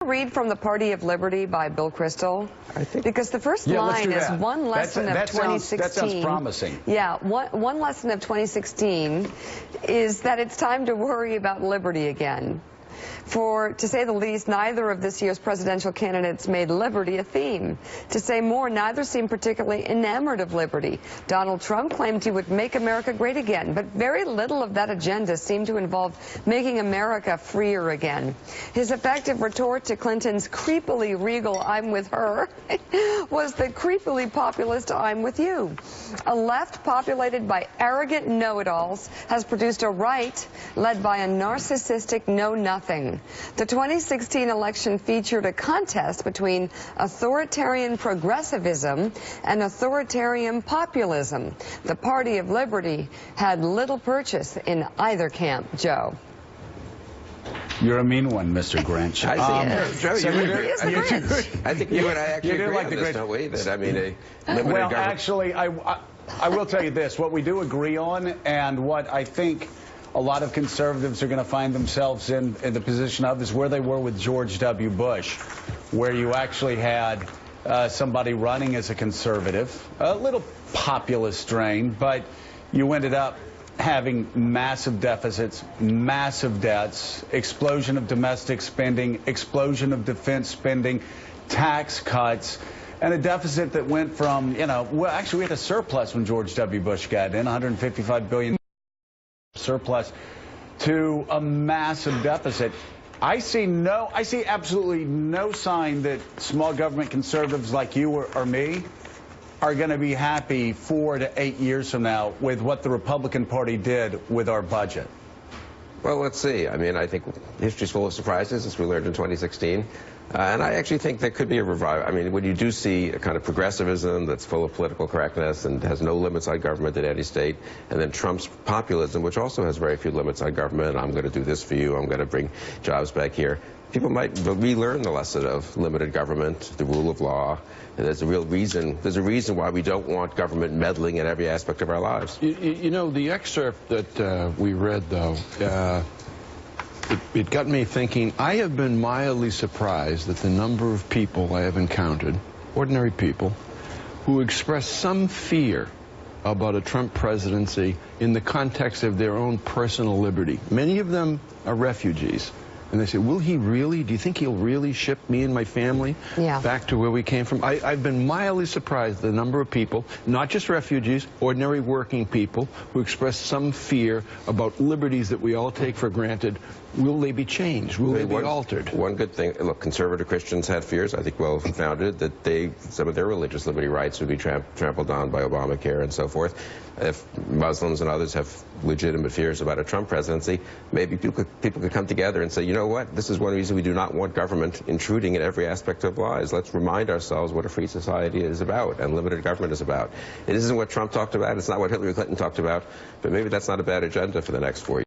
read from The Party of Liberty by Bill Kristol? I think. Because the first line is one lesson of 2016. That sounds promising. Yeah, one lesson of 2016 is that it's time to worry about liberty again. For, to say the least, neither of this year's presidential candidates made liberty a theme. To say more, neither seemed particularly enamored of liberty. Donald Trump claimed he would make America great again, but very little of that agenda seemed to involve making America freer again. His effective retort to Clinton's creepily regal "I'm with her" was the creepily populist "I'm with you." A left populated by arrogant know-it-alls has produced a right led by a narcissistic know-nothing. The 2016 election featured a contest between authoritarian progressivism and authoritarian populism. The Party of Liberty had little purchase in either camp. Joe. You're a mean one, Mr. Grinch. I think you and I actually agree on this, don't we? That, I mean, a limited well, government. actually, I will tell you this. What we do agree on, and what I think a lot of conservatives are going to find themselves in the position of, is where they were with George W. Bush, where you actually had somebody running as a conservative, a little populist strain, but you ended up having massive deficits, massive debts, explosion of domestic spending, explosion of defense spending, tax cuts, and a deficit that went from, well, actually we had a surplus when George W. Bush got in, $155 billion surplus, to a massive deficit. I see absolutely no sign that small government conservatives like you or me are going to be happy 4 to 8 years from now with what the Republican Party did with our budget. Well, let's see. I mean, I think history's full of surprises, as we learned in 2016. And I actually think there could be a revival. I mean, when you do see a kind of progressivism that's full of political correctness and has no limits on government in any state, and then Trump's populism, which also has very few limits on government, I'm going to do this for you, I'm going to bring jobs back here, people might relearn the lesson of limited government, the rule of law. And there's a reason why we don't want government meddling in every aspect of our lives. You know, the excerpt that we read, though, it got me thinking. I have been mildly surprised at the number of people I have encountered, ordinary people, who express some fear about a Trump presidency in the context of their own personal liberty. Many of them are refugees. And they say, will he really? Do you think he'll really ship me and my family back to where we came from? I've been mildly surprised at the number of people, not just refugees, ordinary working people, who express some fear about liberties that we all take for granted. Will they be changed? Will they be altered? One good thing, look, conservative Christians had fears, I think well founded, that some of their religious liberty rights would be trampled on by Obamacare and so forth. If Muslims and others have legitimate fears about a Trump presidency, maybe people could come together and say, you know what, this is one reason we do not want government intruding in every aspect of lives. Let's remind ourselves what a free society is about and limited government is about. It isn't what Trump talked about, it's not what Hillary Clinton talked about, but maybe that's not a bad agenda for the next 4 years.